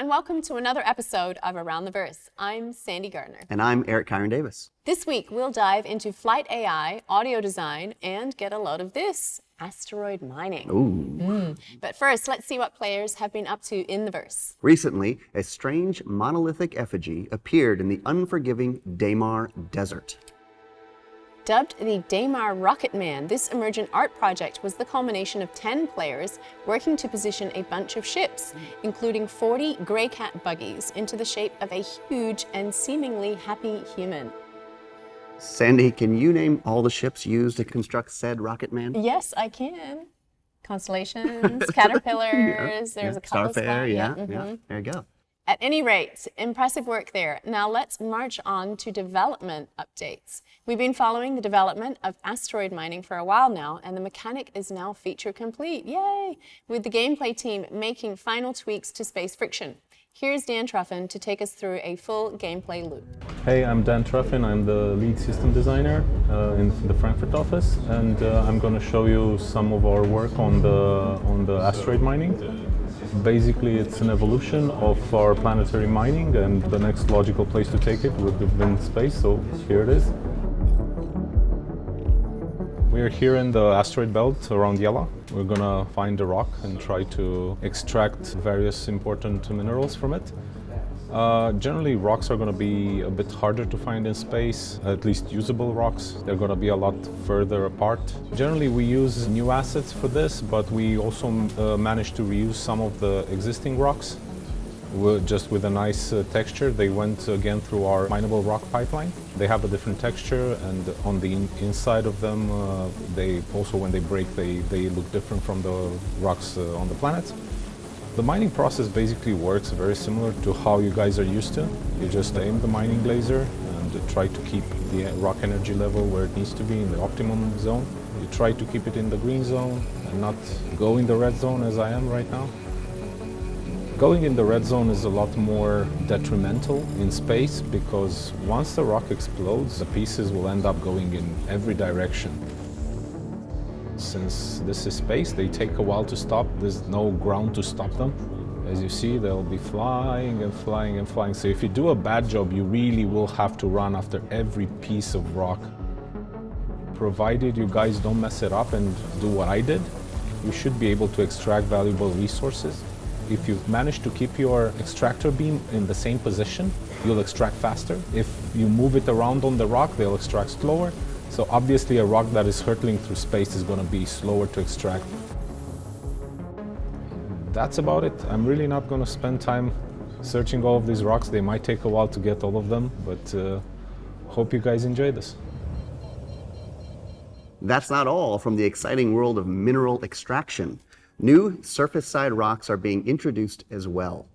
and welcome to another episode of Around the Verse. I'm Sandy Gardner. And I'm Eric Kyron Davis. This week, we'll dive into flight AI, audio design, and get a load of this, asteroid mining. Ooh. But first, let's see what players have been up to in the verse. Recently, a strange monolithic effigy appeared in the unforgiving Daymar Desert. Dubbed the Daymar Rocket Man, this emergent art project was the culmination of 10 players working to position a bunch of ships, including 40 Grey Cat buggies, into the shape of a huge and seemingly happy human. Sandy, can you name all the ships used to construct said Rocket Man? Yes, I can. Constellations, caterpillars, there's a couple Starfare, yeah, spots. yeah. There you go. At any rate, impressive work there. Now let's march on to development updates. We've been following the development of asteroid mining for a while now, and the mechanic is now feature complete. Yay! With the gameplay team making final tweaks to space friction. Here's Dan Truffin to take us through a full gameplay loop. Hey, I'm Dan Truffin. I'm the lead system designer in the Frankfurt office, and I'm going to show you some of our work on the asteroid mining. Basically, it's an evolution of our planetary mining, and the next logical place to take it would have been space, so here it is. We're here in the asteroid belt around Yela. We're gonna find a rock and try to extract various important minerals from it. Generally, rocks are going to be a bit harder to find in space, at least usable rocks. They're going to be a lot further apart. Generally, we use new assets for this, but we also managed to reuse some of the existing rocks just with a nice texture. They went again through our mineable rock pipeline. They have a different texture, and on the inside of them, they also, when they break, they look different from the rocks on the planet. The mining process basically works very similar to how you guys are used to. You just aim the mining laser and try to keep the rock energy level where it needs to be in the optimum zone. You try to keep it in the green zone and not go in the red zone as I am right now. Going in the red zone is a lot more detrimental in space because once the rock explodes, the pieces will end up going in every direction. Since this is space, they take a while to stop. There's no ground to stop them. As you see, they'll be flying and flying and flying. So if you do a bad job, you really will have to run after every piece of rock. Provided you guys don't mess it up and do what I did, you should be able to extract valuable resources. If you manage to keep your extractor beam in the same position, you'll extract faster. If you move it around on the rock, they'll extract slower. So obviously a rock that is hurtling through space is going to be slower to extract. That's about it. I'm really not going to spend time searching all of these rocks. They might take a while to get all of them, but hope you guys enjoy this. That's not all from the exciting world of mineral extraction. New surface-side rocks are being introduced as well.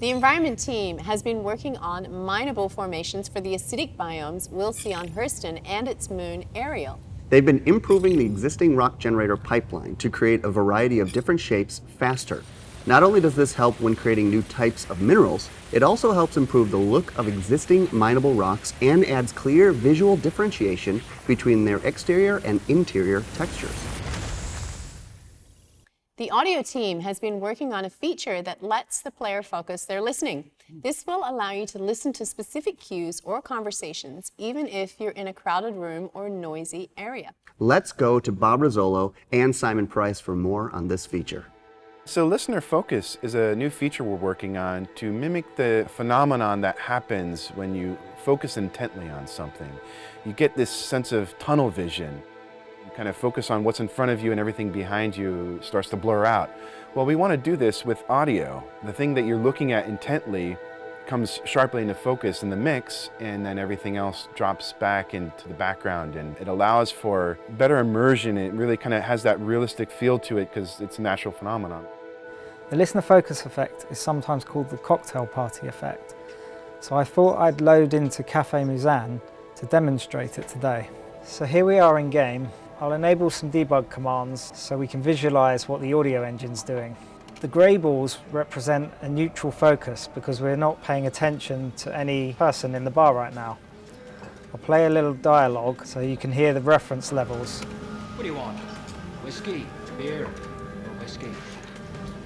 The environment team has been working on mineable formations for the acidic biomes we'll see on Hurston and its moon Ariel. They've been improving the existing rock generator pipeline to create a variety of different shapes faster. Not only does this help when creating new types of minerals, it also helps improve the look of existing mineable rocks and adds clear visual differentiation between their exterior and interior textures. The audio team has been working on a feature that lets the player focus their listening. This will allow you to listen to specific cues or conversations, even if you're in a crowded room or noisy area. Let's go to Bob Rizzolo and Simon Price for more on this feature. So listener focus is a new feature we're working on to mimic the phenomenon that happens when you focus intently on something. You get this sense of tunnel vision. Kind of focus on what's in front of you and everything behind you starts to blur out. Well, we want to do this with audio. The thing that you're looking at intently comes sharply into focus in the mix, and then everything else drops back into the background, and it allows for better immersion. It really kind of has that realistic feel to it because it's a natural phenomenon. The listener focus effect is sometimes called the cocktail party effect. So I thought I'd load into Cafe Muzan to demonstrate it today. So here we are in game. I'll enable some debug commands so we can visualize what the audio engine's doing. The grey balls represent a neutral focus because we're not paying attention to any person in the bar right now. I'll play a little dialogue so you can hear the reference levels. What do you want? Whiskey, beer, or whiskey?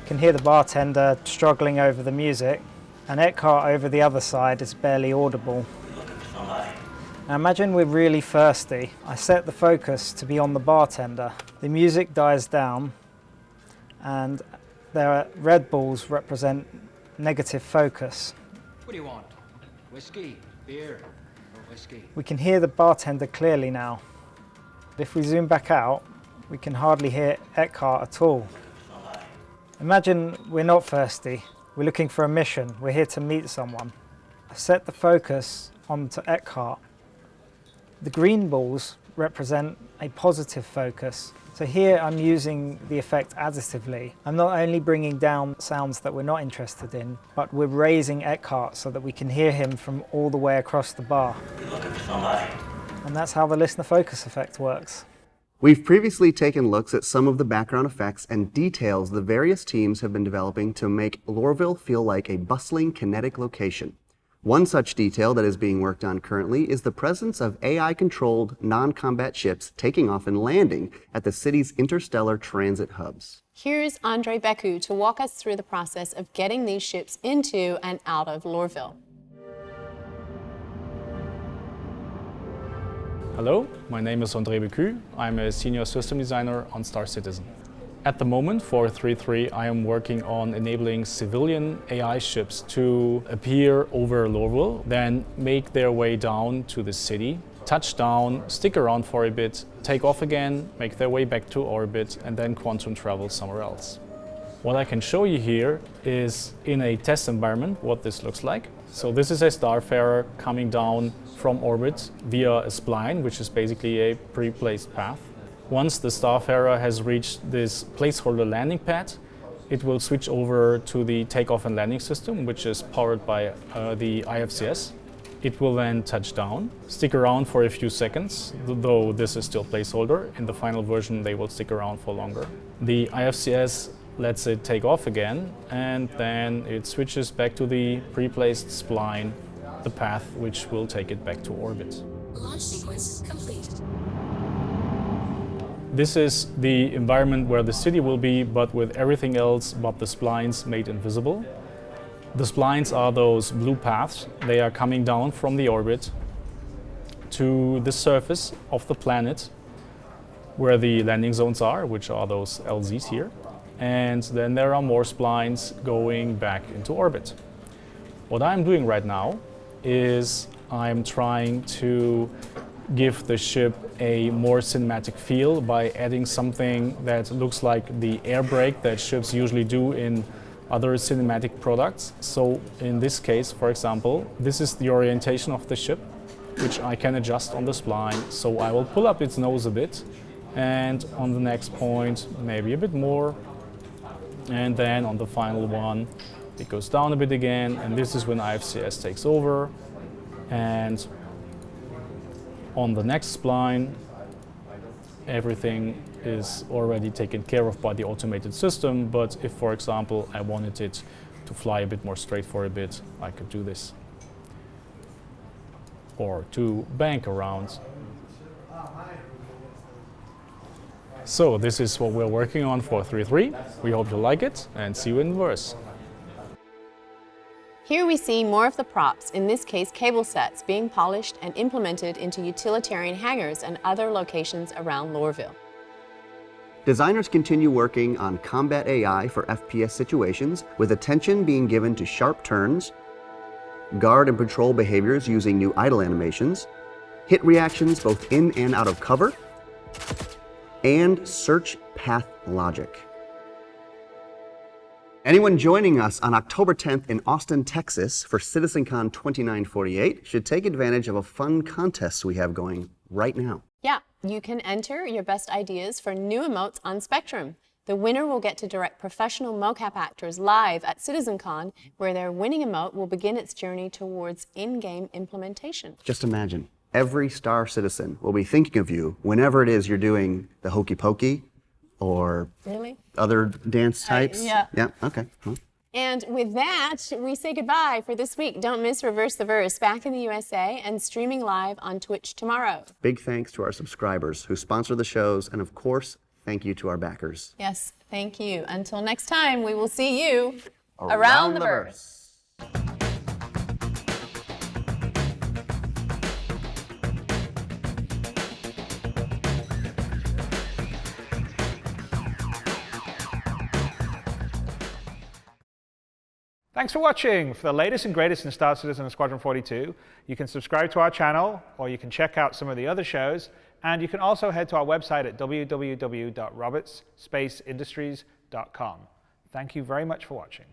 can hear the bartender struggling over the music, and Eckhart over the other side is barely audible. Now imagine we're really thirsty. I set the focus to be on the bartender. The music dies down, and there are red balls represent negative focus. What do you want? Whiskey, beer, or whiskey? We can hear the bartender clearly now. If we zoom back out, we can hardly hear Eckhart at all. Imagine we're not thirsty. We're looking for a mission. We're here to meet someone. I've set the focus onto Eckhart. The green balls represent a positive focus. So here I'm using the effect additively. I'm not only bringing down sounds that we're not interested in, but we're raising Eckhart so that we can hear him from all the way across the bar. You're looking for somebody. And that's how the listener focus effect works. We've previously taken looks at some of the background effects and details the various teams have been developing to make Lorville feel like a bustling kinetic location. One such detail that is being worked on currently is the presence of AI-controlled non-combat ships taking off and landing at the city's interstellar transit hubs. Here's Andre Beku to walk us through the process of getting these ships into and out of Lorville. Hello, my name is Andre Beku. I'm a senior system designer on Star Citizen. At the moment for 3.3, I am working on enabling civilian AI ships to appear over Lorville, then make their way down to the city, touch down, stick around for a bit, take off again, make their way back to orbit, and then quantum travel somewhere else. What I can show you here is in a test environment what this looks like. So this is a starfarer coming down from orbit via a spline, which is basically a pre-placed path. Once the starfarer has reached this placeholder landing pad, it will switch over to the takeoff and landing system, which is powered by the IFCS. It will then touch down, stick around for a few seconds, though this is still placeholder. In the final version, they will stick around for longer. The IFCS lets it take off again, and then it switches back to the pre-placed spline, the path which will take it back to orbit. Launch sequence complete. This is the environment where the city will be, but with everything else but the splines made invisible. The splines are those blue paths. They are coming down from the orbit to the surface of the planet where the landing zones are, which are those LZs here. And then there are more splines going back into orbit. What I'm doing right now is I'm trying to give the ship a more cinematic feel by adding something that looks like the air brake that ships usually do in other cinematic products. So in this case, for example, this is the orientation of the ship, which I can adjust on the spline. So I will pull up its nose a bit, and on the next point, maybe a bit more. And then on the final one, it goes down a bit again, and this is when IFCS takes over. And on the next spline, everything is already taken care of by the automated system, but if, for example, I wanted it to fly a bit more straight for a bit, I could do this. Or to bank around. So this is what we're working on for 3.3. We hope you like it, and see you in the verse. Here we see more of the props, in this case cable sets, being polished and implemented into utilitarian hangars and other locations around Lorville. Designers continue working on combat AI for FPS situations, with attention being given to sharp turns, guard and patrol behaviors using new idle animations, hit reactions both in and out of cover, and search path logic. Anyone joining us on October 10th in Austin, Texas for CitizenCon 2948 should take advantage of a fun contest we have going right now. Yeah, you can enter your best ideas for new emotes on Spectrum. The winner will get to direct professional mocap actors live at CitizenCon, where their winning emote will begin its journey towards in-game implementation. Just imagine, every Star Citizen will be thinking of you whenever it is you're doing the hokey pokey or Really? other dance types. Yeah. Yeah, okay. Huh. And with that, we say goodbye for this week. Don't miss Reverse the Verse, back in the USA and streaming live on Twitch tomorrow. Big thanks to our subscribers who sponsor the shows, and of course, thank you to our backers. Yes, thank you. Until next time, we will see you around the verse. Thanks for watching. For the latest and greatest in Star Citizen and Squadron 42, you can subscribe to our channel, or you can check out some of the other shows, and you can also head to our website at www.robertsspaceindustries.com. Thank you very much for watching.